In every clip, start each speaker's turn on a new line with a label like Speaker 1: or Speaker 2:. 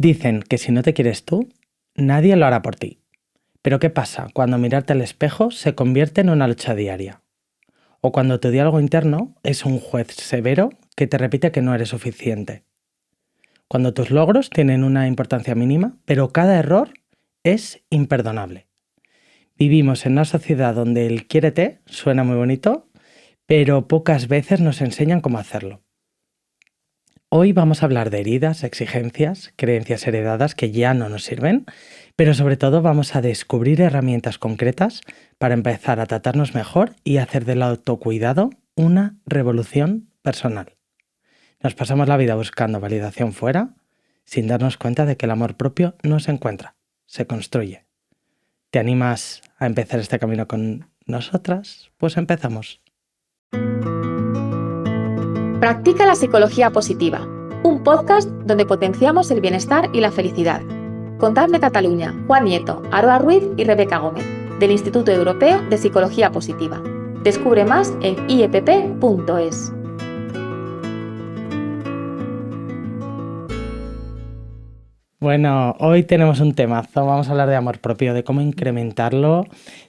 Speaker 1: Dicen que si no te quieres tú, nadie lo hará por ti. Pero ¿qué pasa cuando mirarte al espejo se convierte en una lucha diaria? O cuando tu diálogo interno es un juez severo que te repite que no eres suficiente. Cuando tus logros tienen una importancia mínima, pero cada error es imperdonable. Vivimos en una sociedad donde el quiérete suena muy bonito, pero pocas veces nos enseñan cómo hacerlo. Hoy vamos a hablar de heridas, exigencias, creencias heredadas que ya no nos sirven, pero sobre todo vamos a descubrir herramientas concretas para empezar a tratarnos mejor y hacer del autocuidado una revolución personal. Nos pasamos la vida buscando validación fuera, sin darnos cuenta de que el amor propio no se encuentra, se construye. ¿Te animas a empezar este camino con nosotras? Pues empezamos.
Speaker 2: Practica la psicología positiva, un podcast donde potenciamos el bienestar y la felicidad. Con Dafne Cataluña, Juan Nieto, Aroa Ruiz y Rebeca Gómez, del Instituto Europeo de Psicología Positiva. Descubre más en iepp.es.
Speaker 1: Bueno, hoy tenemos un temazo, vamos a hablar de amor propio, de cómo incrementarlo.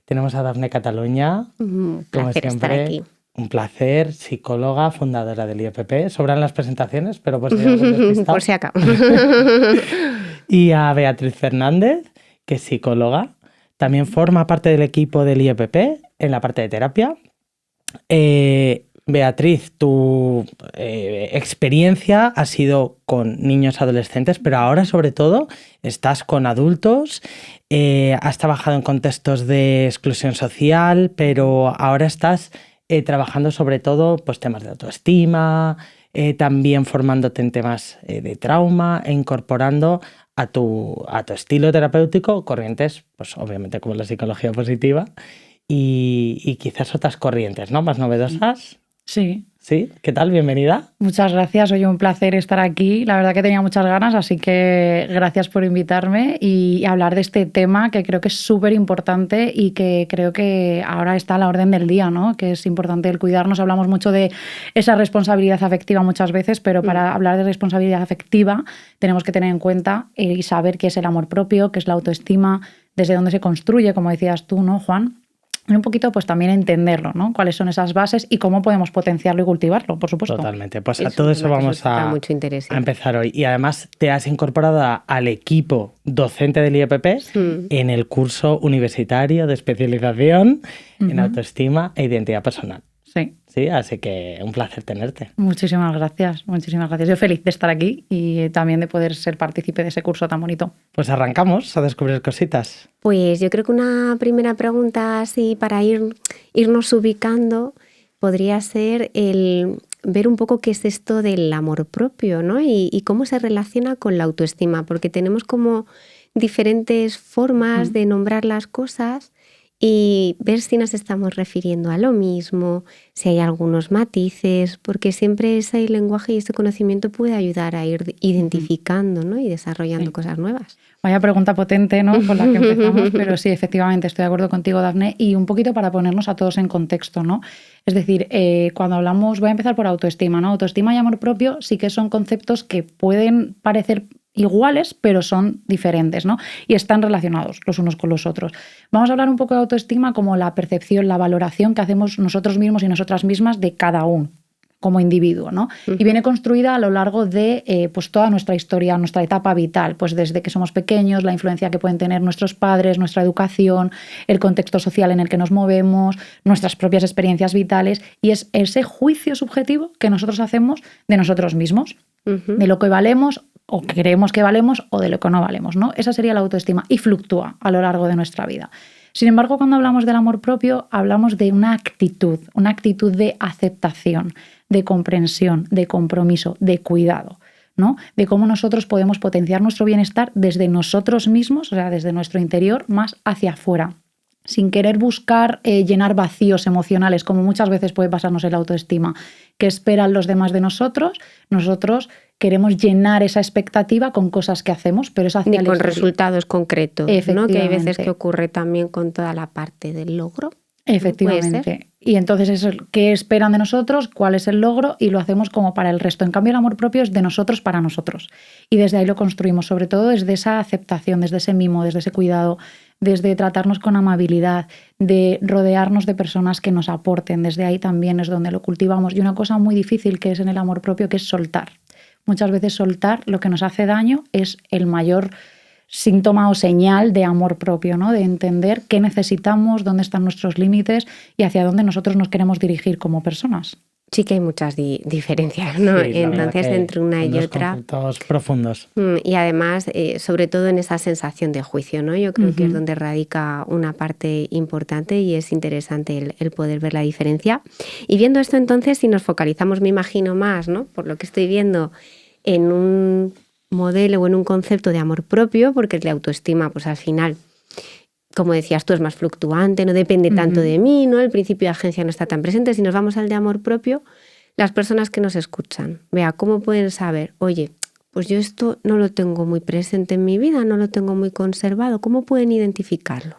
Speaker 1: Tenemos a Dafne Cataluña,
Speaker 3: Placer
Speaker 1: como siempre,
Speaker 3: estar aquí.
Speaker 1: un placer, psicóloga, fundadora del IEPP. Sobran las presentaciones, pero por si hay algún despistado.
Speaker 3: Por si acaso.
Speaker 1: Y a Beatriz Fernández, que es psicóloga, también forma parte del equipo del IEPP en la parte de terapia. Beatriz, tu experiencia ha sido con niños adolescentes, pero ahora sobre todo estás con adultos, has trabajado en contextos de exclusión social, pero ahora estás trabajando sobre todo pues, temas de autoestima, también formándote en temas de trauma e incorporando a tu estilo terapéutico corrientes, pues obviamente como la psicología positiva y quizás otras corrientes, ¿no? Más novedosas.
Speaker 4: Sí.
Speaker 1: ¿Sí? ¿Qué tal? Bienvenida.
Speaker 4: Muchas gracias. Oye, un placer estar aquí. La verdad que tenía muchas ganas, así que gracias por invitarme y hablar de este tema que creo que es súper importante y que creo que ahora está a la orden del día, ¿no? Que es importante el cuidarnos. Hablamos mucho de esa responsabilidad afectiva muchas veces, pero para hablar de responsabilidad afectiva tenemos que tener en cuenta y saber qué es el amor propio, qué es la autoestima, desde dónde se construye, como decías tú, ¿no, Juan? Y un poquito pues también entenderlo, ¿no? Cuáles son esas bases y cómo podemos potenciarlo y cultivarlo, por supuesto.
Speaker 1: Totalmente. Pues a todo eso vamos a empezar hoy. Y además te has incorporado al equipo docente del IEPP en el curso universitario de especialización en autoestima e identidad personal.
Speaker 4: Sí.
Speaker 1: Sí, así que un placer tenerte.
Speaker 4: Muchísimas gracias, muchísimas gracias. Yo feliz de estar aquí y también de poder ser partícipe de ese curso tan bonito.
Speaker 1: Pues arrancamos a descubrir cositas.
Speaker 3: Pues yo creo que una primera pregunta así para irnos ubicando podría ser el ver un poco qué es esto del amor propio, ¿no? Y cómo se relaciona con la autoestima, porque tenemos como diferentes formas de nombrar las cosas y ver si nos estamos refiriendo a lo mismo, si hay algunos matices, porque siempre ese lenguaje y ese conocimiento puede ayudar a ir identificando, ¿no? Y desarrollando cosas nuevas.
Speaker 4: Vaya pregunta potente, ¿no? Con la que empezamos, pero sí, efectivamente, estoy de acuerdo contigo, Dafne, y un poquito para ponernos a todos en contexto, ¿no? Es decir, cuando hablamos, voy a empezar por autoestima, ¿no? Autoestima y amor propio sí que son conceptos que pueden parecer iguales, pero son diferentes, ¿no? Y están relacionados los unos con los otros. Vamos a hablar un poco de autoestima como la percepción, la valoración que hacemos nosotros mismos y nosotras mismas de cada uno como individuo, ¿no? Y viene construida a lo largo de pues toda nuestra historia, nuestra etapa vital, pues desde que somos pequeños, la influencia que pueden tener nuestros padres, nuestra educación, el contexto social en el que nos movemos, nuestras propias experiencias vitales, y es ese juicio subjetivo que nosotros hacemos de nosotros mismos, de lo que valemos o que creemos que valemos o de lo que no valemos, ¿no? Esa sería la autoestima y fluctúa a lo largo de nuestra vida. Sin embargo, cuando hablamos del amor propio, hablamos de una actitud de aceptación, de comprensión, de compromiso, de cuidado, ¿no? De cómo nosotros podemos potenciar nuestro bienestar desde nosotros mismos, o sea, desde nuestro interior, más hacia afuera, sin querer buscar llenar vacíos emocionales, como muchas veces puede pasarnos en la autoestima, que esperan los demás de nosotros. Nosotros queremos llenar esa expectativa con cosas que hacemos, pero es hacia el
Speaker 3: con
Speaker 4: exterior.
Speaker 3: Resultados concretos, ¿no? Que hay veces que ocurre también con toda la parte del logro.
Speaker 4: Efectivamente. Y entonces eso, ¿qué esperan de nosotros? ¿Cuál es el logro? Y lo hacemos como para el resto. En cambio, el amor propio es de nosotros para nosotros. Y desde ahí lo construimos, sobre todo desde esa aceptación, desde ese mimo, desde ese cuidado, desde tratarnos con amabilidad, de rodearnos de personas que nos aporten. Desde ahí también es donde lo cultivamos. Y una cosa muy difícil que es en el amor propio, que es soltar. Muchas veces soltar lo que nos hace daño es el mayor síntoma o señal de amor propio, ¿no? De entender qué necesitamos, dónde están nuestros límites y hacia dónde nosotros nos queremos dirigir como personas.
Speaker 3: Sí que hay muchas diferencias, ¿no?
Speaker 1: Sí,
Speaker 3: Entonces, entre una y otra.
Speaker 1: Conceptos profundos.
Speaker 3: Y además, sobre todo en esa sensación de juicio, ¿no? Yo creo que es donde radica una parte importante y es interesante el poder ver la diferencia. Y viendo esto entonces, si nos focalizamos, me imagino más, ¿no? Por lo que estoy viendo, en un modelo o en un concepto de amor propio, porque el de autoestima, pues al final, como decías tú, es más fluctuante, no depende tanto de mí, ¿no? El principio de agencia no está tan presente. Si nos vamos al de amor propio, las personas que nos escuchan, vea, ¿cómo pueden saber? Oye, pues yo esto no lo tengo muy presente en mi vida, no lo tengo muy conservado. ¿Cómo pueden identificarlo?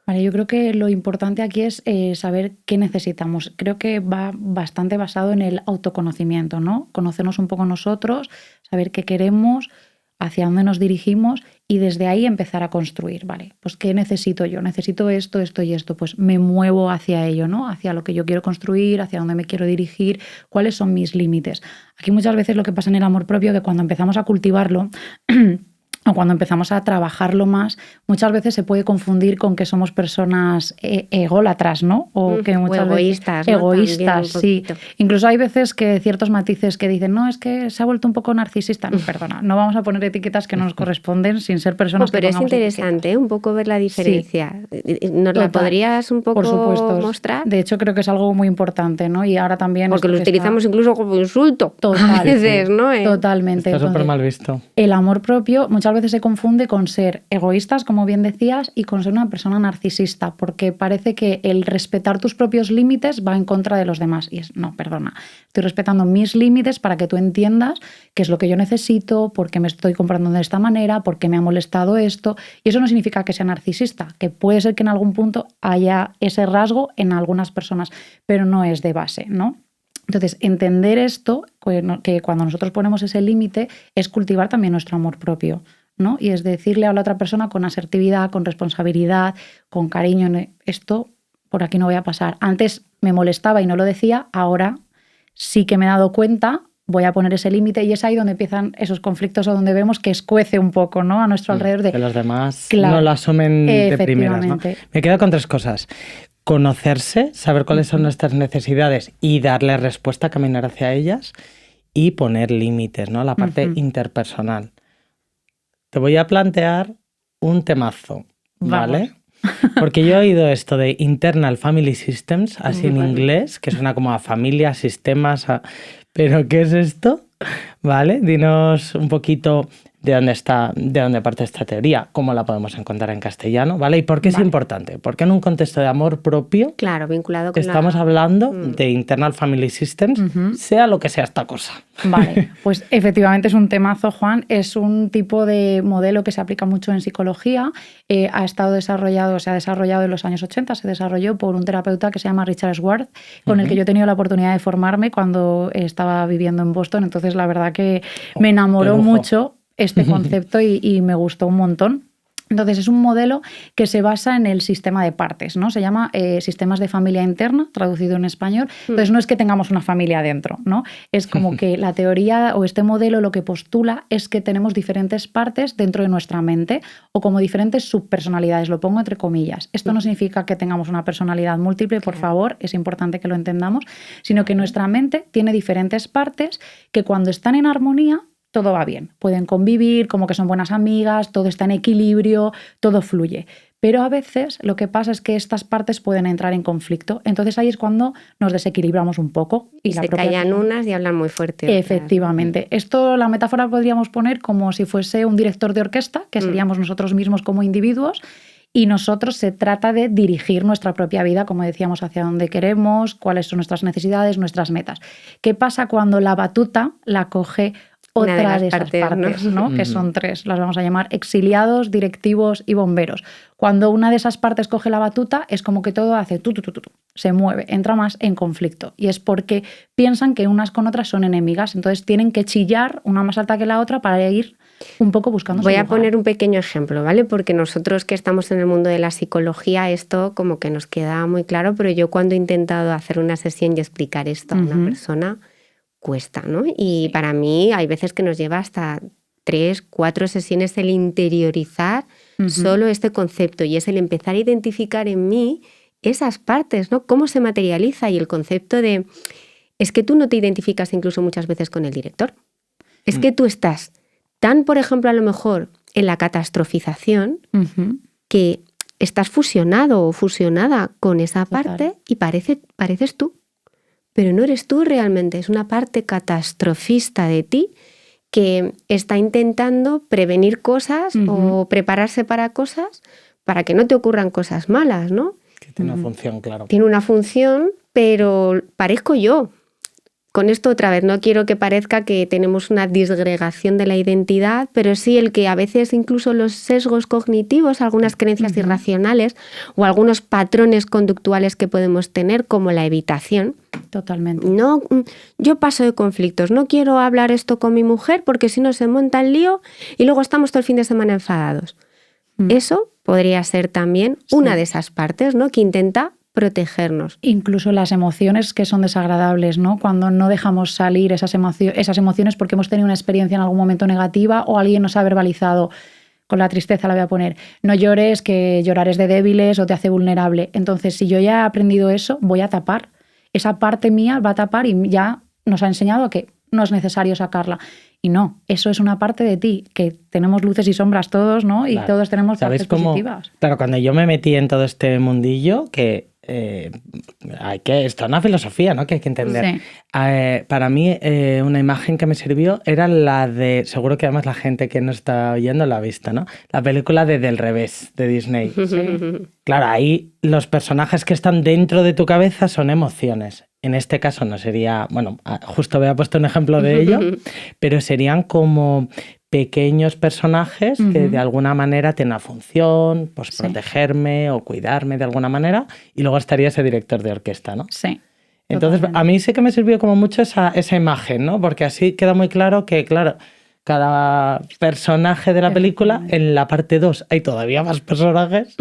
Speaker 4: Vale, yo creo que lo importante aquí es saber qué necesitamos. Creo que va bastante basado en el autoconocimiento, ¿no? Conocernos un poco nosotros, saber qué queremos, hacia dónde nos dirigimos y desde ahí empezar a construir, ¿vale? Pues ¿qué necesito yo? Necesito esto, esto y esto. Pues me muevo hacia ello, ¿no? Hacia lo que yo quiero construir, hacia dónde me quiero dirigir, cuáles son mis límites. Aquí muchas veces lo que pasa en el amor propio es que cuando empezamos a cultivarlo o cuando empezamos a trabajarlo más, muchas veces se puede confundir con que somos personas ególatras, ¿no? O que muchas
Speaker 3: egoístas,
Speaker 4: veces,
Speaker 3: ¿no?
Speaker 4: egoístas, sí. Incluso hay veces que ciertos matices que dicen, no, es que se ha vuelto un poco narcisista. No, perdona, no vamos a poner etiquetas que no nos corresponden sin ser personas
Speaker 3: pero
Speaker 4: que
Speaker 3: es interesante, un poco ver la diferencia. Sí. ¿Nos la podrías un poco mostrar?
Speaker 4: De hecho, creo que es algo muy importante, ¿no? Y ahora también...
Speaker 3: Porque lo utilizamos incluso como insulto.
Speaker 4: Total,
Speaker 3: a veces, ¿no?
Speaker 4: Totalmente.
Speaker 1: Está súper mal visto.
Speaker 4: El amor propio muchas veces se confunde con ser egoístas, como bien decías, y con ser una persona narcisista, porque parece que el respetar tus propios límites va en contra de los demás. Y es, no, perdona, estoy respetando mis límites para que tú entiendas qué es lo que yo necesito, por qué me estoy comportando de esta manera, por qué me ha molestado esto. Y eso no significa que sea narcisista, que puede ser que en algún punto haya ese rasgo en algunas personas, pero no es de base, ¿no? Entonces, entender esto, que cuando nosotros ponemos ese límite, es cultivar también nuestro amor propio, ¿no? Y es decirle a la otra persona con asertividad, con responsabilidad, con cariño, esto por aquí no voy a pasar. Antes me molestaba y no lo decía, ahora sí que me he dado cuenta, voy a poner ese límite y es ahí donde empiezan esos conflictos o donde vemos que escuece un poco, ¿no? A nuestro alrededor de...
Speaker 1: Que los demás no lo asumen de primeras, ¿no? Me quedo con 3 cosas. Conocerse, saber cuáles son nuestras necesidades y darle respuesta, caminar hacia ellas y poner límites, ¿no? La parte interpersonal. Te voy a plantear un temazo, ¿vale? Porque yo he oído esto de Internal Family Systems, así en inglés, que suena como a familia, sistemas, pero ¿qué es esto? ¿Vale? Dinos un poquito de dónde parte esta teoría, cómo la podemos encontrar en castellano, ¿vale? Y por qué es importante. Porque en un contexto de amor propio,
Speaker 3: claro, vinculado con
Speaker 1: estamos hablando de Internal Family Systems, sea lo que sea esta cosa.
Speaker 4: Vale, pues efectivamente es un temazo, Juan. Es un tipo de modelo que se aplica mucho en psicología. Se ha desarrollado en los años 80, se desarrolló por un terapeuta que se llama Richard Schwartz, con el que yo he tenido la oportunidad de formarme cuando estaba viviendo en Boston. Entonces, la verdad que me enamoró mucho este concepto y me gustó un montón. Entonces, es un modelo que se basa en el sistema de partes, ¿no? Se llama sistemas de familia interna, traducido en español. Entonces, no es que tengamos una familia dentro, ¿no? Es como que la teoría o este modelo lo que postula es que tenemos diferentes partes dentro de nuestra mente o como diferentes subpersonalidades, lo pongo entre comillas. Esto no significa que tengamos una personalidad múltiple, por favor, es importante que lo entendamos, sino que nuestra mente tiene diferentes partes que cuando están en armonía, todo va bien, pueden convivir, como que son buenas amigas, todo está en equilibrio, todo fluye. Pero a veces lo que pasa es que estas partes pueden entrar en conflicto. Entonces ahí es cuando nos desequilibramos un poco.
Speaker 3: Y se callan unas y hablan muy fuerte.
Speaker 4: Efectivamente. Esto, la metáfora podríamos poner como si fuese un director de orquesta, que seríamos nosotros mismos como individuos, y nosotros se trata de dirigir nuestra propia vida, como decíamos, hacia dónde queremos, cuáles son nuestras necesidades, nuestras metas. ¿Qué pasa cuando la batuta la coge otra de esas partes, ¿no? Que son 3, las vamos a llamar exiliados, directivos y bomberos. Cuando una de esas partes coge la batuta, es como que todo hace se mueve, entra más en conflicto. Y es porque piensan que unas con otras son enemigas, entonces tienen que chillar una más alta que la otra para ir un poco buscando su
Speaker 3: Voy a
Speaker 4: lugar.
Speaker 3: poner un pequeño ejemplo, ¿vale? Porque nosotros que estamos en el mundo de la psicología, esto como que nos queda muy claro, pero yo cuando he intentado hacer una sesión y explicar esto a una persona, cuesta, ¿no? Y para mí hay veces que nos lleva hasta 3, 4 sesiones el interiorizar solo este concepto, y es el empezar a identificar en mí esas partes, ¿no? Cómo se materializa, y el concepto de... Es que tú no te identificas incluso muchas veces con el director. Es que tú estás tan, por ejemplo, a lo mejor en la catastrofización, que estás fusionado o fusionada con esa parte y pareces tú. Pero no eres tú realmente, es una parte catastrofista de ti que está intentando prevenir cosas o prepararse para cosas para que no te ocurran cosas malas, ¿no?
Speaker 1: Que tiene una función, claro.
Speaker 3: Tiene una función, pero parezco yo. Con esto otra vez, no quiero que parezca que tenemos una disgregación de la identidad, pero sí el que a veces incluso los sesgos cognitivos, algunas creencias irracionales o algunos patrones conductuales que podemos tener, como la evitación.
Speaker 4: Totalmente.
Speaker 3: No, yo paso de conflictos, no quiero hablar esto con mi mujer porque si no se monta el lío y luego estamos todo el fin de semana enfadados. Eso podría ser también una de esas partes, ¿no? Que intenta protegernos.
Speaker 4: Incluso las emociones que son desagradables, ¿no? Cuando no dejamos salir esas emociones porque hemos tenido una experiencia en algún momento negativa o alguien nos ha verbalizado. Con la tristeza la voy a poner, no llores, que llorar es de débiles o te hace vulnerable. Entonces, si yo ya he aprendido eso, voy a tapar. Esa parte mía va a tapar, y ya nos ha enseñado que no es necesario sacarla. Y no, eso es una parte de ti, que tenemos luces y sombras todos, ¿no? Y
Speaker 1: claro.
Speaker 4: todos tenemos partes
Speaker 1: cómo?
Speaker 4: positivas.
Speaker 1: Claro, cuando yo me metí en todo este mundillo, que esto es una filosofía, ¿no? Que hay que entender.
Speaker 4: Sí.
Speaker 1: Para mí, una imagen que me sirvió era la de, seguro que además la gente que nos está oyendo la ha visto, ¿no? La película de Del Revés, de Disney.
Speaker 4: Sí.
Speaker 1: Claro, ahí los personajes que están dentro de tu cabeza son emociones. En este caso no sería, bueno, justo había puesto un ejemplo de ello, pero serían como pequeños personajes que de alguna manera tienen una función, pues protegerme o cuidarme de alguna manera, y luego estaría ese director de orquesta, ¿no?
Speaker 4: Sí.
Speaker 1: Entonces,
Speaker 4: Totalmente.
Speaker 1: a mí sí que me sirvió como mucho esa imagen, ¿no? Porque así queda muy claro que, claro, cada personaje de la película, en la parte 2 hay todavía más personajes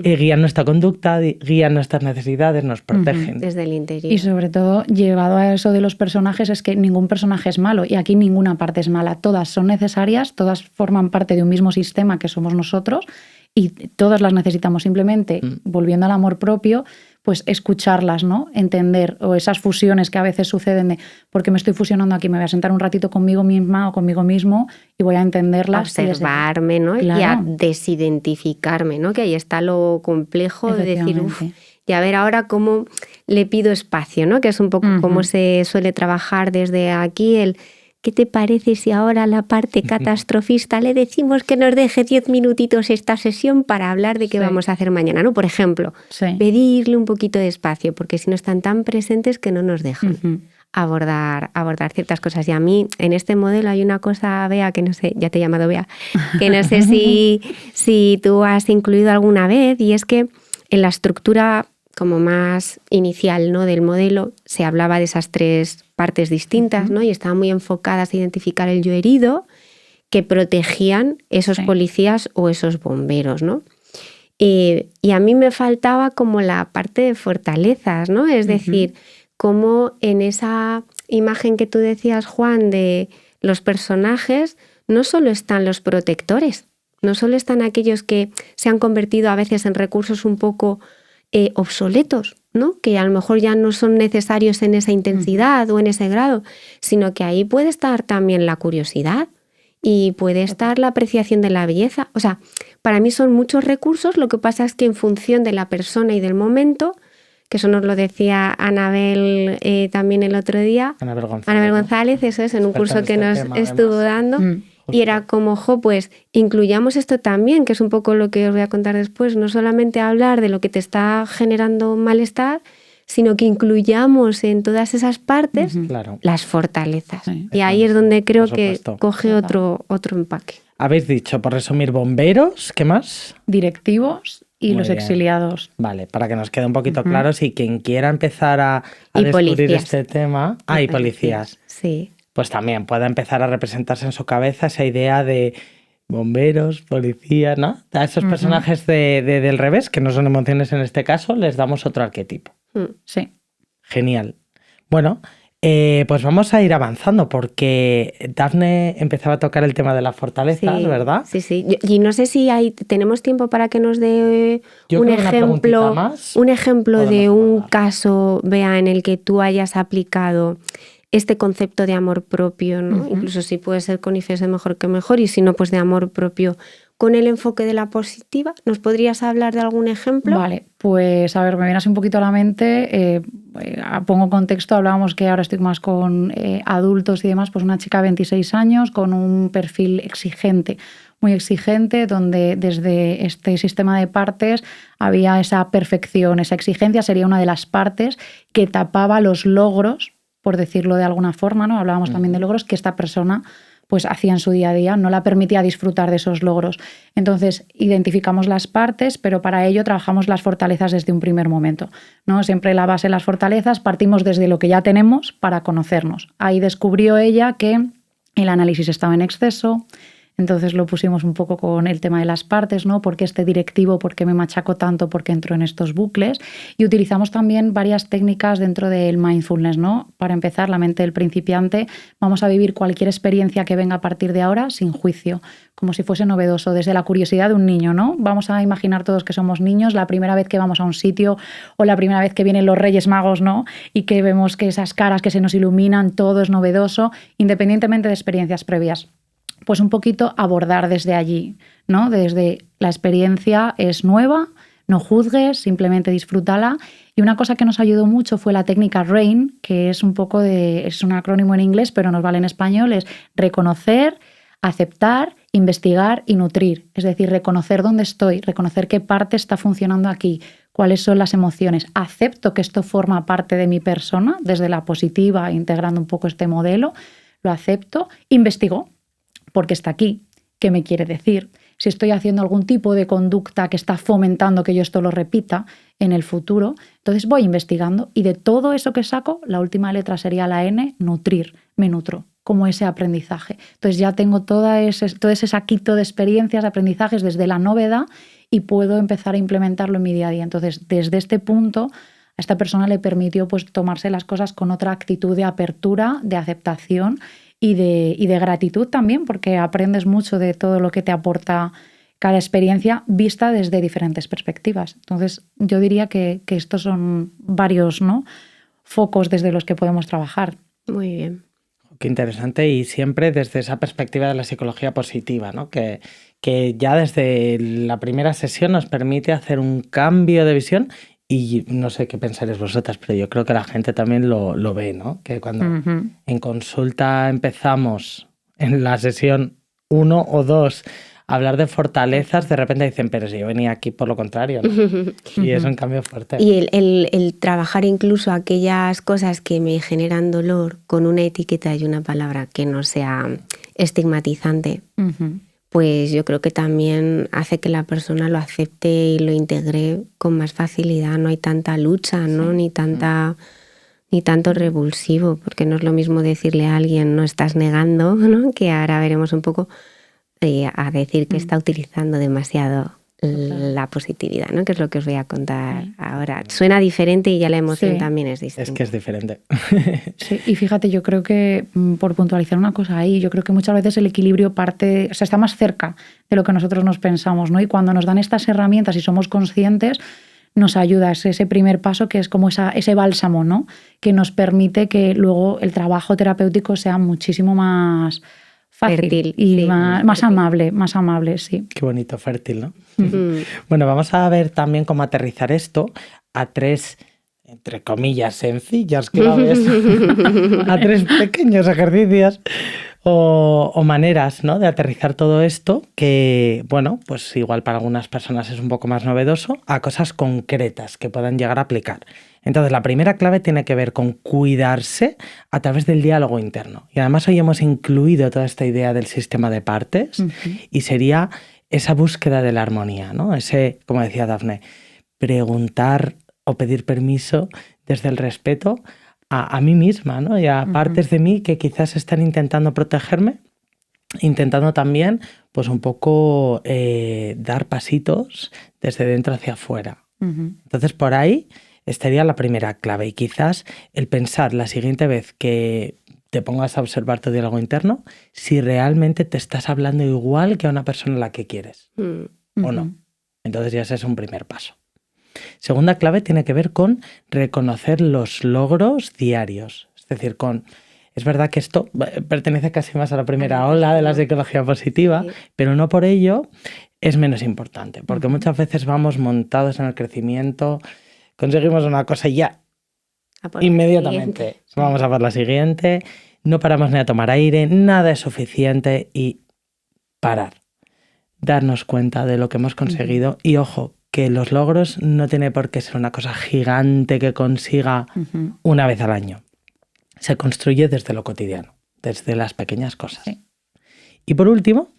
Speaker 1: y guían nuestra conducta, guían nuestras necesidades, nos protegen.
Speaker 3: Desde el interior.
Speaker 4: Y sobre todo, llevado a eso de los personajes, es que ningún personaje es malo y aquí ninguna parte es mala. Todas son necesarias, todas forman parte de un mismo sistema que somos nosotros y todas las necesitamos. Simplemente, volviendo al amor propio, pues escucharlas, ¿no? Entender, o esas fusiones que a veces suceden de porque me estoy fusionando aquí, me voy a sentar un ratito conmigo misma o conmigo mismo y voy a entenderlas.
Speaker 3: Observarme, ¿no?
Speaker 4: Claro.
Speaker 3: Y a desidentificarme, ¿no? Que ahí está lo complejo de decir, y a ver ahora cómo le pido espacio, ¿no? Que es un poco como se suele trabajar desde aquí el... ¿Qué te parece si ahora a la parte catastrofista le decimos que nos deje 10 minutitos esta sesión para hablar de qué vamos a hacer mañana, ¿no? Por ejemplo, pedirle un poquito de espacio, porque si no están tan presentes que no nos dejan abordar ciertas cosas. Y a mí, en este modelo hay una cosa, Bea, que no sé, ya te he llamado Bea, que no sé si tú has incluido alguna vez, y es que en la estructura como más inicial, ¿no? Del modelo se hablaba de esas 3 partes distintas, ¿no? Y estaban muy enfocadas a identificar el yo herido que protegían esos policías o esos bomberos, ¿no? Y a mí me faltaba como la parte de fortalezas, ¿no? Es decir, cómo en esa imagen que tú decías, Juan, de los personajes, no solo están los protectores, no solo están aquellos que se han convertido a veces en recursos un poco obsoletos, ¿no? Que a lo mejor ya no son necesarios en esa intensidad o en ese grado, sino que ahí puede estar también la curiosidad y puede estar la apreciación de la belleza. O sea, para mí son muchos recursos, lo que pasa es que en función de la persona y del momento, que eso nos lo decía Anabel también el otro día. Anabel González, eso es, en un curso que nos estuvo dando. Y era como, pues incluyamos esto también, que es un poco lo que os voy a contar después, no solamente hablar de lo que te está generando malestar, sino que incluyamos en todas esas partes
Speaker 1: Claro.
Speaker 3: las fortalezas.
Speaker 4: Sí,
Speaker 3: y ahí es donde creo que
Speaker 1: supuesto.
Speaker 3: coge otro empaque.
Speaker 1: Habéis dicho, por resumir, bomberos, ¿qué más?
Speaker 4: Directivos y
Speaker 1: Muy
Speaker 4: los
Speaker 1: bien.
Speaker 4: exiliados.
Speaker 1: Vale, para que nos quede un poquito claro, si quien quiera empezar a
Speaker 3: Y
Speaker 1: descubrir
Speaker 3: policías.
Speaker 1: este tema... y policías.
Speaker 3: Sí.
Speaker 1: Pues también pueda empezar a representarse en su cabeza esa idea de bomberos, policías, ¿no? A esos personajes del revés, que no son emociones en este caso, les damos otro arquetipo.
Speaker 4: Sí.
Speaker 1: Genial. Bueno, pues vamos a ir avanzando porque Dafne empezaba a tocar el tema de las fortalezas,
Speaker 3: Sí,
Speaker 1: ¿verdad?
Speaker 3: Sí. Y no sé si tenemos tiempo para que nos dé
Speaker 1: Yo
Speaker 3: un
Speaker 1: creo que una preguntita
Speaker 3: ejemplo,
Speaker 1: más
Speaker 3: un ejemplo de
Speaker 1: podemos
Speaker 3: un
Speaker 1: abordar.
Speaker 3: caso, Bea, en el que tú hayas aplicado este concepto de amor propio, ¿no? Incluso si puede ser con IFES mejor que mejor, y si no, pues de amor propio con el enfoque de la positiva. ¿Nos podrías hablar de algún ejemplo?
Speaker 4: Vale, pues a ver, me viene así un poquito a la mente, pongo contexto, hablábamos que ahora estoy más con adultos y demás, pues una chica de 26 años con un perfil exigente, muy exigente, donde desde este sistema de partes había esa perfección, esa exigencia sería una de las partes que tapaba los logros, por decirlo de alguna forma, ¿no? Hablábamos también de logros que esta persona pues hacía en su día a día, no la permitía disfrutar de esos logros. Entonces, identificamos las partes, pero para ello trabajamos las fortalezas desde un primer momento, ¿no? Siempre la base de las fortalezas, partimos desde lo que ya tenemos para conocernos. Ahí descubrió ella que el análisis estaba en exceso, entonces lo pusimos un poco con el tema de las partes, ¿no? ¿Por qué este directivo? ¿Por qué me machaco tanto? ¿Por qué entro en estos bucles? Y utilizamos también varias técnicas dentro del mindfulness, ¿no? Para empezar, la mente del principiante, vamos a vivir cualquier experiencia que venga a partir de ahora sin juicio, como si fuese novedoso, desde la curiosidad de un niño, ¿no? Vamos a imaginar todos que somos niños, la primera vez que vamos a un sitio o la primera vez que vienen los Reyes Magos, ¿no? Y que vemos que esas caras que se nos iluminan, todo es novedoso, independientemente de experiencias previas. Pues un poquito abordar desde allí, ¿no? Desde la experiencia es nueva, no juzgues, simplemente disfrútala. Y una cosa que nos ayudó mucho fue la técnica RAIN, que es un poco es un acrónimo en inglés, pero nos vale en español, es reconocer, aceptar, investigar y nutrir. Es decir, reconocer dónde estoy, reconocer qué parte está funcionando aquí, cuáles son las emociones. Acepto que esto forma parte de mi persona, desde la positiva, integrando un poco este modelo, lo acepto, investigo. Porque está aquí, ¿qué me quiere decir? Si estoy haciendo algún tipo de conducta que está fomentando que yo esto lo repita en el futuro, entonces voy investigando y de todo eso que saco, la última letra sería la N, nutrir, me nutro, como ese aprendizaje. Entonces ya tengo todo ese saquito de experiencias, de aprendizajes desde la novedad y puedo empezar a implementarlo en mi día a día. Entonces, desde este punto, a esta persona le permitió pues, tomarse las cosas con otra actitud de apertura, de aceptación y de gratitud también, porque aprendes mucho de todo lo que te aporta cada experiencia vista desde diferentes perspectivas. Entonces, yo diría que estos son varios, ¿no?, focos desde los que podemos trabajar.
Speaker 3: Muy bien.
Speaker 1: Qué interesante, y siempre desde esa perspectiva de la psicología positiva, ¿no? Que ya desde la primera sesión nos permite hacer un cambio de visión. Y no sé qué pensaréis vosotras, pero yo creo que la gente también lo ve, ¿no? Que cuando en consulta empezamos en la sesión 1 o 2 a hablar de fortalezas, de repente dicen, pero si yo venía aquí por lo contrario, ¿no? Y es un cambio fuerte.
Speaker 3: Y el trabajar incluso aquellas cosas que me generan dolor con una etiqueta y una palabra que no sea estigmatizante, pues yo creo que también hace que la persona lo acepte y lo integre con más facilidad. No hay tanta lucha, ¿no? Ni tanto revulsivo, porque no es lo mismo decirle a alguien no estás negando, ¿no? Que ahora veremos un poco a decir que está utilizando demasiado la positividad, ¿no? Que es lo que os voy a contar ahora. Suena diferente y ya la emoción también es distinta.
Speaker 1: Es que es diferente.
Speaker 4: Sí, y fíjate, yo creo que, por puntualizar una cosa ahí, yo creo que muchas veces el equilibrio parte, o sea, está más cerca de lo que nosotros nos pensamos, ¿no? Y cuando nos dan estas herramientas y somos conscientes, nos ayuda, es ese primer paso que es como ese bálsamo, ¿no? Que nos permite que luego el trabajo terapéutico sea muchísimo más fácil
Speaker 3: fértil,
Speaker 4: y
Speaker 3: sí,
Speaker 4: más amable, sí.
Speaker 1: Qué bonito, fértil, ¿no? Bueno, vamos a ver también cómo aterrizar esto a 3, entre comillas, sencillas claves, a 3 pequeños ejercicios o maneras, ¿no?, de aterrizar todo esto que, bueno, pues igual para algunas personas es un poco más novedoso, a cosas concretas que puedan llegar a aplicar. Entonces, la primera clave tiene que ver con cuidarse a través del diálogo interno. Y además hoy hemos incluido toda esta idea del sistema de partes y sería esa búsqueda de la armonía, ¿no? Ese, como decía Dafne, preguntar o pedir permiso desde el respeto a mí misma, ¿no? Y a partes de mí que quizás están intentando protegerme, intentando también, pues un poco dar pasitos desde dentro hacia afuera. Entonces, por ahí estaría la primera clave. Y quizás el pensar la siguiente vez que te pongas a observar tu diálogo interno, si realmente te estás hablando igual que a una persona a la que quieres o no. Entonces ya ese es un primer paso. Segunda clave tiene que ver con reconocer los logros diarios. Es decir, es verdad que esto pertenece casi más a la primera ola de la psicología positiva, pero no por ello es menos importante, porque muchas veces vamos montados en el crecimiento, conseguimos una cosa y ya, inmediatamente vamos a por la siguiente, no paramos ni a tomar aire, nada es suficiente y parar, darnos cuenta de lo que hemos conseguido y ojo, que los logros no tiene por qué ser una cosa gigante que consiga una vez al año. Se construye desde lo cotidiano, desde las pequeñas cosas. Sí. Y por último,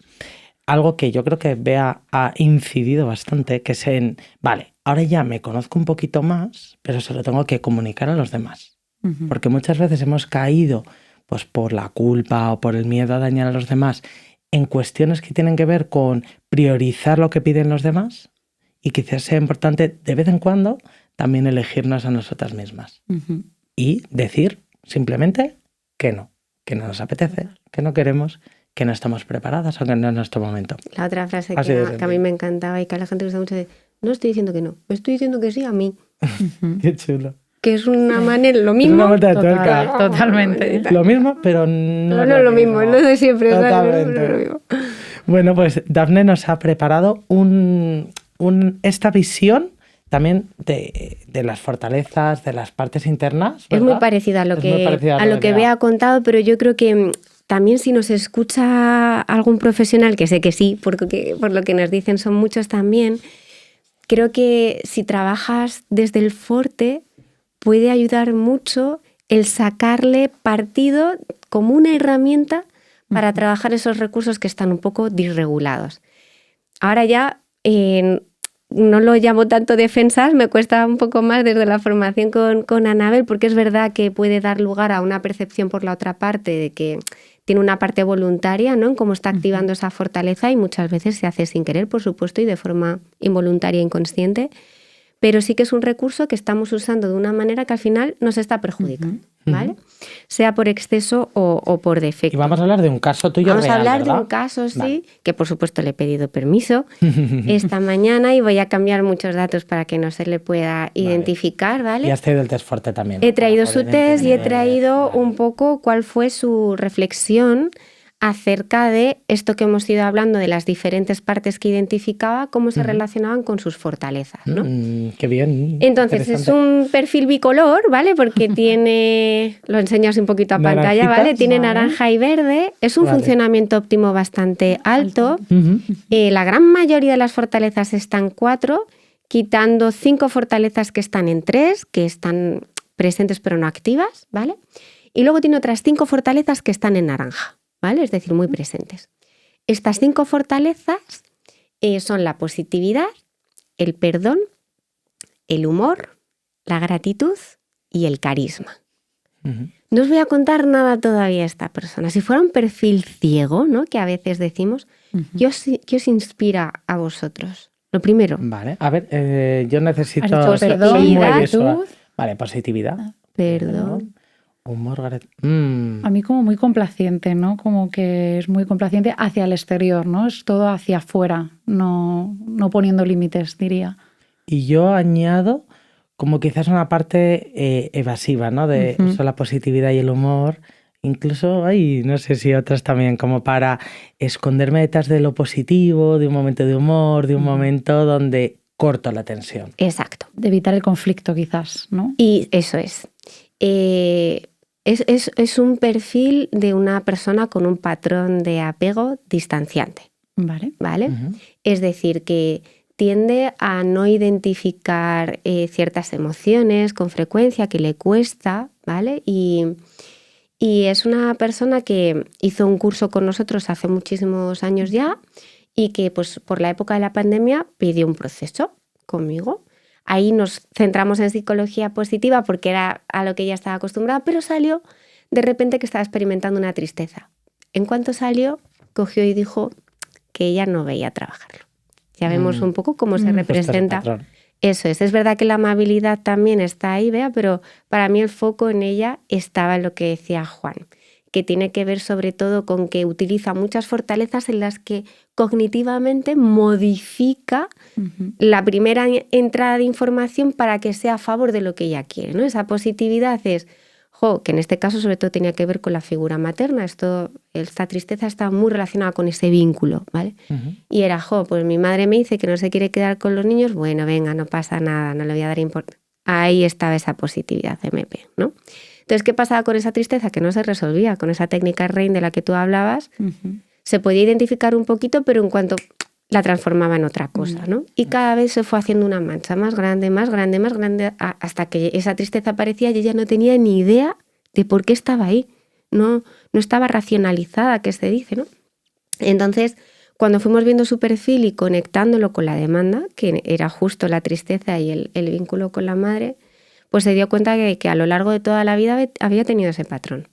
Speaker 1: algo que yo creo que Bea ha incidido bastante, que es vale, ahora ya me conozco un poquito más, pero se lo tengo que comunicar a los demás. Porque muchas veces hemos caído pues, por la culpa o por el miedo a dañar a los demás en cuestiones que tienen que ver con priorizar lo que piden los demás y quizás sea importante de vez en cuando también elegirnos a nosotras mismas y decir simplemente que no nos apetece, que no queremos, que no estamos preparadas o que no es nuestro momento.
Speaker 3: La otra frase que a mí me encantaba y que a la gente le gusta mucho es: no estoy diciendo que no, me estoy diciendo que sí a mí.
Speaker 1: Qué chulo.
Speaker 3: Que es una manera, lo mismo.
Speaker 1: Es una vuelta de tuerca.
Speaker 4: Totalmente.
Speaker 1: Lo mismo, pero no
Speaker 3: es lo mismo, no es de siempre.
Speaker 1: Totalmente.
Speaker 3: No es lo mismo.
Speaker 1: Bueno, pues Dafne nos ha preparado esta visión también de las fortalezas, de las partes internas, ¿verdad?
Speaker 3: Es muy parecido a lo que Bea ha contado, pero yo creo que también si nos escucha algún profesional, que sé que sí, porque por lo que nos dicen son muchos también, creo que si trabajas desde el forte puede ayudar mucho el sacarle partido como una herramienta para trabajar esos recursos que están un poco disregulados. Ahora ya no lo llamo tanto defensas, me cuesta un poco más desde la formación con Anabel, porque es verdad que puede dar lugar a una percepción por la otra parte de que tiene una parte voluntaria, ¿no?, en cómo está activando esa fortaleza, y muchas veces se hace sin querer, por supuesto, y de forma involuntaria e inconsciente, pero sí que es un recurso que estamos usando de una manera que al final nos está perjudicando, ¿vale? Sea por exceso o por defecto.
Speaker 1: Y vamos a hablar de un caso tuyo real,
Speaker 3: Vamos a hablar
Speaker 1: ¿verdad?
Speaker 3: de un caso, sí, vale, que por supuesto le he pedido permiso esta mañana y voy a cambiar muchos datos para que no se le pueda identificar, ¿vale?
Speaker 1: Y has traído el test fuerte también.
Speaker 3: He traído su test y he traído un poco cuál fue su reflexión acerca de esto que hemos ido hablando, de las diferentes partes que identificaba, cómo se relacionaban con sus fortalezas, ¿no?
Speaker 1: Qué bien.
Speaker 3: Entonces es un perfil bicolor, ¿vale? Porque tiene, lo enseñas un poquito a pantalla, ¿vale? Tiene naranja y verde, es un funcionamiento óptimo bastante alto. La gran mayoría de las fortalezas están en 4, quitando 5 fortalezas que están en 3, que están presentes pero no activas, ¿vale? Y luego tiene otras 5 fortalezas que están en naranja, ¿vale? Es decir, muy presentes. Estas 5 fortalezas son la positividad, el perdón, el humor, la gratitud y el carisma. No os voy a contar nada todavía de esta persona. Si fuera un perfil ciego, ¿no?, que a veces decimos, ¿qué os inspira a vosotros? Lo primero.
Speaker 1: Vale, a ver, yo necesito...
Speaker 3: Positividad.
Speaker 1: Vale, positividad.
Speaker 3: Perdón.
Speaker 1: Humor,
Speaker 4: A mí como muy complaciente, ¿no? Como que es muy complaciente hacia el exterior, ¿no? Es todo hacia afuera, no poniendo límites, diría.
Speaker 1: Y yo añado como quizás una parte evasiva, ¿no? De eso, la positividad y el humor. Incluso hay, no sé si otras también, como para esconderme detrás de lo positivo, de un momento de humor, de un momento donde corto la tensión.
Speaker 3: Exacto.
Speaker 4: De evitar el conflicto quizás, ¿no?
Speaker 3: Y eso es. Es un perfil de una persona con un patrón de apego distanciante.
Speaker 4: Vale.
Speaker 3: ¿Vale? Es decir, que tiende a no identificar ciertas emociones con frecuencia, que le cuesta, ¿vale? Y es una persona que hizo un curso con nosotros hace muchísimos años ya y que pues, por la época de la pandemia pidió un proceso conmigo. Ahí nos centramos en psicología positiva porque era a lo que ella estaba acostumbrada, pero salió de repente que estaba experimentando una tristeza. En cuanto salió, cogió y dijo que ella no veía trabajarlo. Ya vemos un poco cómo se representa. Eso es verdad que la amabilidad también está ahí, Bea, pero para mí el foco en ella estaba en lo que decía Juan, que tiene que ver sobre todo con que utiliza muchas fortalezas en las que cognitivamente modifica la primera entrada de información para que sea a favor de lo que ella quiere, ¿no? Esa positividad es, que en este caso sobre todo tenía que ver con la figura materna, esta tristeza estaba muy relacionada con ese vínculo, ¿vale? Y era, pues mi madre me dice que no se quiere quedar con los niños, bueno, venga, no pasa nada, no le voy a dar importancia. Ahí estaba esa positividad MP, ¿no? Entonces, ¿qué pasaba con esa tristeza? Que no se resolvía con esa técnica RAIN de la que tú hablabas. Se podía identificar un poquito, pero en cuanto la transformaba en otra cosa, ¿no? Y cada vez se fue haciendo una mancha más grande, más grande, más grande, hasta que esa tristeza aparecía y ella no tenía ni idea de por qué estaba ahí. No estaba racionalizada, que se dice, ¿no? Entonces, cuando fuimos viendo su perfil y conectándolo con la demanda, que era justo la tristeza y el vínculo con la madre, pues se dio cuenta que a lo largo de toda la vida había tenido ese patrón,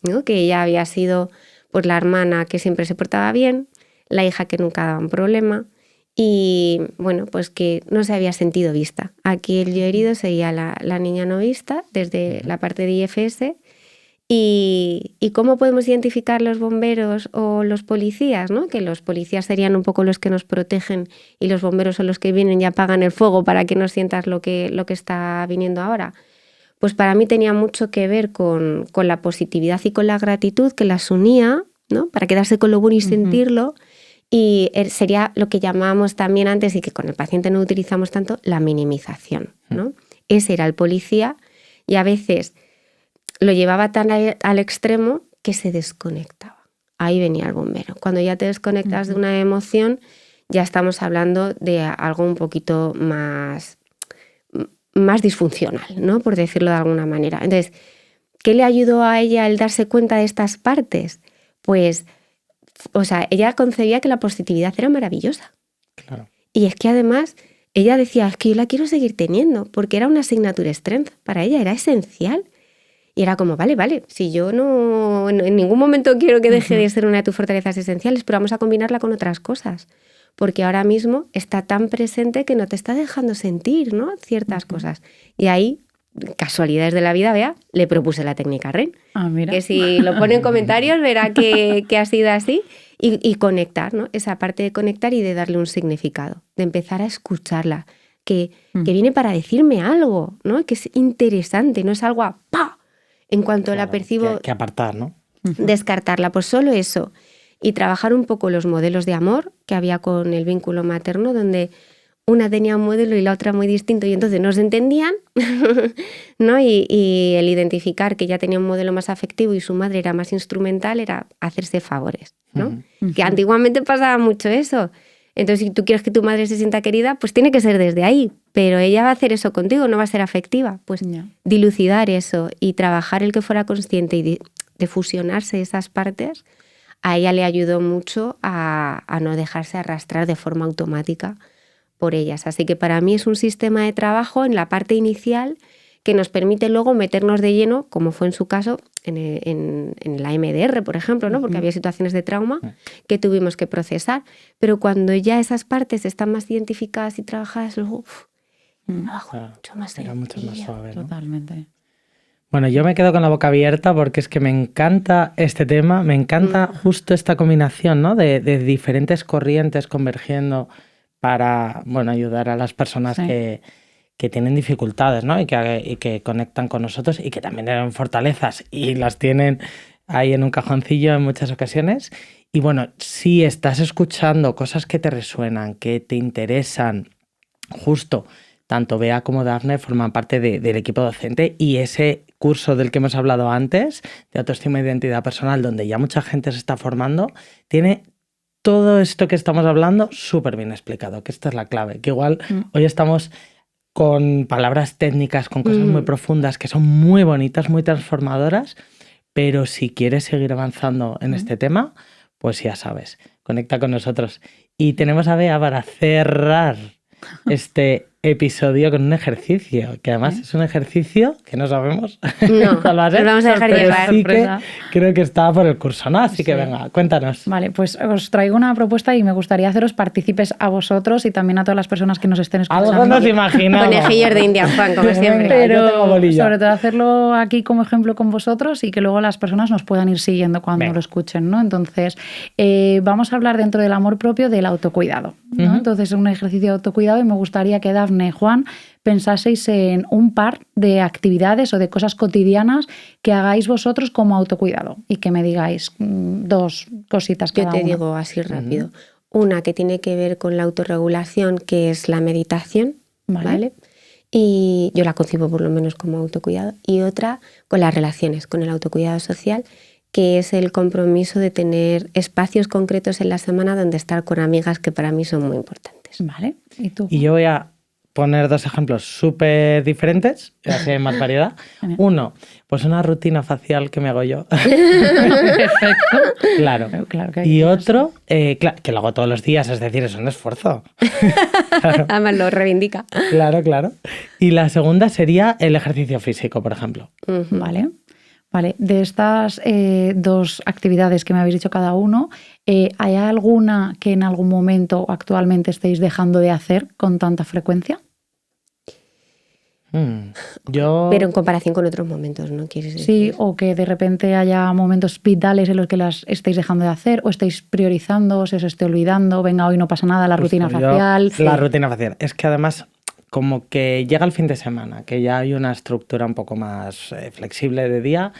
Speaker 3: ¿no? Que ella había sido pues, la hermana que siempre se portaba bien, la hija que nunca daba un problema y, bueno, pues que no se había sentido vista. Aquí el yo herido sería la niña no vista desde la parte de IFS. ¿Y cómo podemos identificar los bomberos o los policías, ¿no? Que los policías serían un poco los que nos protegen y los bomberos son los que vienen y apagan el fuego para que no sientas lo que está viniendo ahora. Pues para mí tenía mucho que ver con la positividad y con la gratitud que las unía, ¿no? Para quedarse con lo bueno y sentirlo. Y sería lo que llamábamos también antes y que con el paciente no utilizamos tanto, la minimización, ¿no? Ese era el policía y a veces lo llevaba tan al extremo que se desconectaba. Ahí venía el bombero. Cuando ya te desconectas de una emoción, ya estamos hablando de algo un poquito más disfuncional, ¿no? Por decirlo de alguna manera. Entonces, ¿qué le ayudó a ella el darse cuenta de estas partes? Pues, ella concebía que la positividad era maravillosa.
Speaker 1: Claro.
Speaker 3: Y es que además ella decía, es que yo la quiero seguir teniendo, porque era una asignatura strength. Para ella era esencial. Y era como, vale, si yo no en ningún momento quiero que deje de ser una de tus fortalezas esenciales, pero vamos a combinarla con otras cosas, porque ahora mismo está tan presente que no te está dejando sentir, ¿no? Ciertas cosas. Y ahí, casualidades de la vida, Bea, le propuse la técnica REN.
Speaker 4: Mira.
Speaker 3: Que si lo pone en comentarios verá que ha sido así. Y conectar, ¿no? Esa parte de conectar y de darle un significado, de empezar a escucharla, que viene para decirme algo, ¿no? Que es interesante, no es algo ¡pa! En cuanto la percibo...
Speaker 1: Que apartar, ¿no?
Speaker 3: Descartarla, pues solo eso. Y trabajar un poco los modelos de amor que había con el vínculo materno, donde una tenía un modelo y la otra muy distinto y entonces no se entendían, ¿no? Y el identificar que ella tenía un modelo más afectivo y su madre era más instrumental era hacerse favores, ¿no? Que antiguamente pasaba mucho eso. Entonces, si tú quieres que tu madre se sienta querida, pues tiene que ser desde ahí. Pero ella va a hacer eso contigo, no va a ser afectiva. Pues dilucidar eso y trabajar el que fuera consciente y de fusionarse esas partes, a ella le ayudó mucho a no dejarse arrastrar de forma automática por ellas. Así que para mí es un sistema de trabajo en la parte inicial que nos permite luego meternos de lleno, como fue en su caso, en la MDR, por ejemplo, ¿no? Porque había situaciones de trauma que tuvimos que procesar. Pero cuando ya esas partes están más identificadas y trabajadas, luego mucho más
Speaker 1: suave, ¿no?
Speaker 4: Totalmente.
Speaker 1: Bueno, yo me quedo con la boca abierta porque es que me encanta este tema, me encanta justo esta combinación, ¿no? de diferentes corrientes convergiendo para, bueno, ayudar a las personas que tienen dificultades, ¿no? y que conectan con nosotros y que también eran fortalezas y las tienen ahí en un cajoncillo en muchas ocasiones. Y bueno, si estás escuchando cosas que te resuenan, que te interesan, justo tanto Bea como Dafne forman parte del equipo docente y ese curso del que hemos hablado antes, de autoestima e identidad personal, donde ya mucha gente se está formando, tiene todo esto que estamos hablando súper bien explicado, que esta es la clave, que igual hoy estamos con palabras técnicas, con cosas muy profundas, que son muy bonitas, muy transformadoras, pero si quieres seguir avanzando en este tema, pues ya sabes, conecta con nosotros. Y tenemos a Bea para cerrar este episodio con un ejercicio, que además es un ejercicio que no sabemos
Speaker 3: No,
Speaker 1: cuál va a ser,
Speaker 3: nos vamos a dejar
Speaker 1: pero
Speaker 3: llevar.
Speaker 1: sí que
Speaker 4: Sorpresa.
Speaker 1: creo que está por el curso, ¿no? Así que venga, cuéntanos.
Speaker 4: Vale, pues os traigo una propuesta y me gustaría haceros partícipes a vosotros y también a todas las personas que nos estén escuchando.
Speaker 1: Algo nos imaginamos.
Speaker 3: Conejillos de India, Juan, como siempre.
Speaker 1: Venga, yo tengo
Speaker 4: Pero
Speaker 1: bolillo.
Speaker 4: sobre todo hacerlo aquí como ejemplo con vosotros y que luego las personas nos puedan ir siguiendo cuando
Speaker 1: Venga.
Speaker 4: lo escuchen, ¿no? Entonces, vamos a hablar dentro del amor propio del autocuidado, ¿no? Entonces, es un ejercicio de autocuidado y me gustaría que Dafne, Juan, pensaseis en un par de actividades o de cosas cotidianas que hagáis vosotros como autocuidado y que me digáis dos cositas
Speaker 3: Yo
Speaker 4: cada
Speaker 3: te
Speaker 4: uno.
Speaker 3: digo así rápido. Una que tiene que ver con la autorregulación, que es la meditación, ¿vale? Y yo la concibo por lo menos como autocuidado. Y otra con las relaciones, con el autocuidado social, que es el compromiso de tener espacios concretos en la semana donde estar con amigas que para mí son muy importantes.
Speaker 4: Vale. ¿Y tú?
Speaker 1: Y yo voy a poner dos ejemplos súper diferentes, así hay más variedad. Uno, pues una rutina facial que me hago yo.
Speaker 4: Perfecto.
Speaker 1: Claro.
Speaker 4: Claro que hay
Speaker 1: Y
Speaker 4: cosas.
Speaker 1: otro, que lo hago todos los días, es decir, es un esfuerzo.
Speaker 3: Además lo reivindica.
Speaker 1: Claro, claro. Y la segunda sería el ejercicio físico, por ejemplo.
Speaker 4: Vale. Vale, de estas dos actividades que me habéis dicho cada uno, ¿hay alguna que en algún momento o actualmente estéis dejando de hacer con tanta frecuencia?
Speaker 1: Yo...
Speaker 3: Pero en comparación con otros momentos, ¿no? ¿Quieres decir?
Speaker 4: Sí, o que de repente haya momentos vitales en los que las estéis dejando de hacer o estéis priorizando, se os esté olvidando, venga, hoy no pasa nada, la
Speaker 1: Justo,
Speaker 4: rutina
Speaker 1: yo-
Speaker 4: facial.
Speaker 1: La rutina facial. Es que además, como que llega el fin de semana, que ya hay una estructura un poco más flexible de día,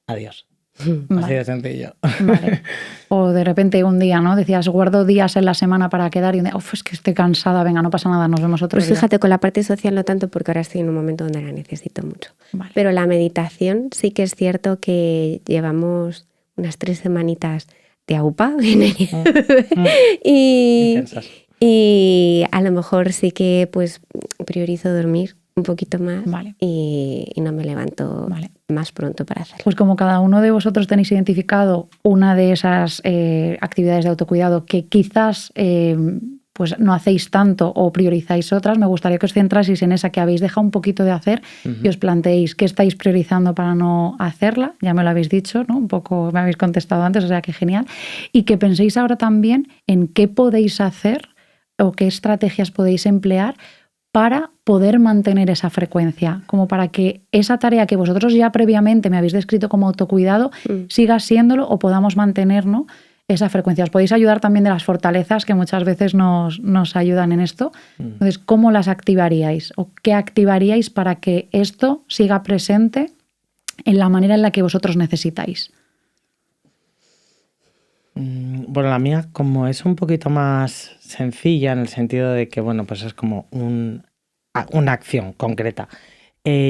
Speaker 1: adiós. Así
Speaker 4: Vale.
Speaker 1: de sencillo.
Speaker 4: Vale. O de repente un día, ¿no? Decías, guardo días en la semana para quedar y un día, "Uf, es que estoy cansada, venga, no pasa nada, nos vemos otro
Speaker 3: Pues
Speaker 4: día".
Speaker 3: fíjate, con la parte social no tanto, porque ahora estoy en un momento donde la necesito mucho.
Speaker 4: Vale.
Speaker 3: Pero la meditación sí que es cierto que llevamos unas 3 semanitas de AUPA y,
Speaker 1: Intensas.
Speaker 3: y a lo mejor sí que pues priorizo dormir un poquito más
Speaker 4: Vale.
Speaker 3: y no me levanto
Speaker 4: Vale.
Speaker 3: más pronto para hacerlo.
Speaker 4: Pues como cada uno de vosotros tenéis identificado una de esas actividades de autocuidado que quizás pues no hacéis tanto o priorizáis otras, me gustaría que os centraseis en esa que habéis dejado un poquito de hacer y os planteéis qué estáis priorizando para no hacerla. Ya me lo habéis dicho, ¿no? Un poco me habéis contestado antes, o sea que genial. Y que penséis ahora también en qué podéis hacer o qué estrategias podéis emplear para poder mantener esa frecuencia, como para que esa tarea que vosotros ya previamente me habéis descrito como autocuidado siga siéndolo o podamos mantener, ¿no?, esa frecuencia. Os podéis ayudar también de las fortalezas que muchas veces nos ayudan en esto. Entonces, ¿cómo las activaríais? ¿O qué activaríais para que esto siga presente en la manera en la que vosotros necesitáis?
Speaker 1: Bueno, la mía como es un poquito más sencilla en el sentido de que, bueno, pues es como una acción concreta.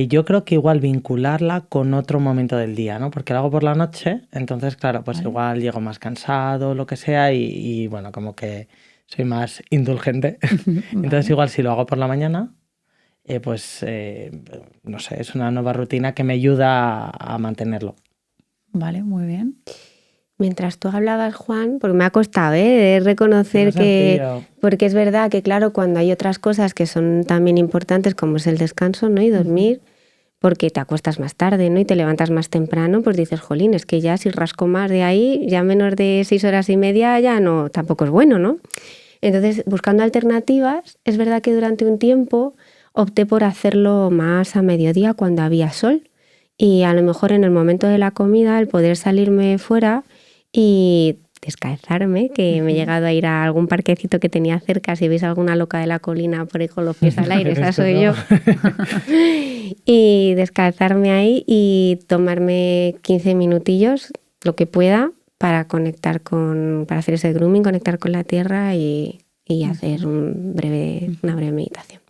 Speaker 1: Yo creo que igual vincularla con otro momento del día, ¿no? Porque lo hago por la noche, entonces, claro, pues igual llego más cansado, lo que sea, y bueno, como que soy más indulgente. Entonces, igual si lo hago por la mañana, no sé, es una nueva rutina que me ayuda a mantenerlo.
Speaker 4: Vale, muy bien.
Speaker 3: Mientras tú hablabas, Juan, porque me ha costado de reconocer
Speaker 1: No es
Speaker 3: que...
Speaker 1: sencillo.
Speaker 3: Porque es verdad que, claro, cuando hay otras cosas que son también importantes, como es el descanso, ¿no? Y dormir, porque te acuestas más tarde, ¿no? Y te levantas más temprano, pues dices, jolín, es que ya si rasco más de ahí, ya menos de 6 horas y media ya no, tampoco es bueno, ¿no? Entonces, buscando alternativas, es verdad que durante un tiempo opté por hacerlo más a mediodía cuando había sol. Y a lo mejor en el momento de la comida, el poder salirme fuera y descalzarme, que me he llegado a ir a algún parquecito que tenía cerca, si veis alguna loca de la colina por ahí con los pies al aire, esa
Speaker 1: Eres tú,
Speaker 3: soy
Speaker 1: ¿no?
Speaker 3: yo. Y descalzarme ahí y tomarme 15 minutillos, lo que pueda, para conectar para hacer ese grooming, conectar con la tierra y hacer una breve meditación.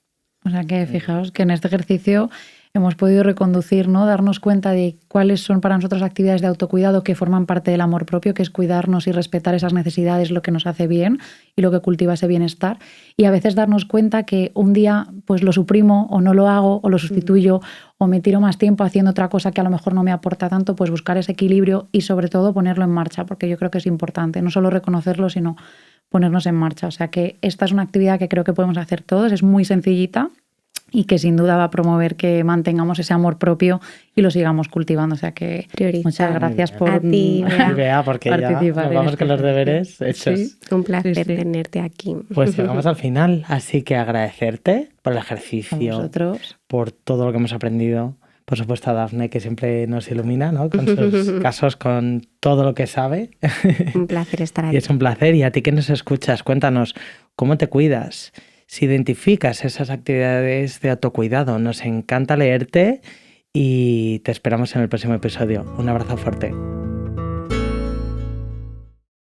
Speaker 4: O sea que fijaos que en este ejercicio hemos podido reconducir, ¿no? Darnos cuenta de cuáles son para nosotros actividades de autocuidado que forman parte del amor propio, que es cuidarnos y respetar esas necesidades, lo que nos hace bien y lo que cultiva ese bienestar. Y a veces darnos cuenta que un día pues lo suprimo o no lo hago o lo sustituyo o me tiro más tiempo haciendo otra cosa que a lo mejor no me aporta tanto, pues buscar ese equilibrio y sobre todo ponerlo en marcha, porque yo creo que es importante, no solo reconocerlo, sino ponernos en marcha. O sea que esta es una actividad que creo que podemos hacer todos, es muy sencillita y que sin duda va a promover que mantengamos ese amor propio y lo sigamos cultivando. O sea que muchas gracias por
Speaker 3: a ti,
Speaker 1: Bea, porque ya nos vamos con los deberes hechos.
Speaker 3: Sí, un placer tenerte aquí.
Speaker 1: Pues llegamos al final, así que agradecerte por el ejercicio, por todo lo que hemos aprendido. Por supuesto a Dafne, que siempre nos ilumina, ¿no? Con sus casos, con todo lo que sabe.
Speaker 3: Un placer estar aquí.
Speaker 1: Y es un placer. Y a ti que nos escuchas, cuéntanos, ¿cómo te cuidas? Si identificas esas actividades de autocuidado, nos encanta leerte y te esperamos en el próximo episodio. Un abrazo fuerte.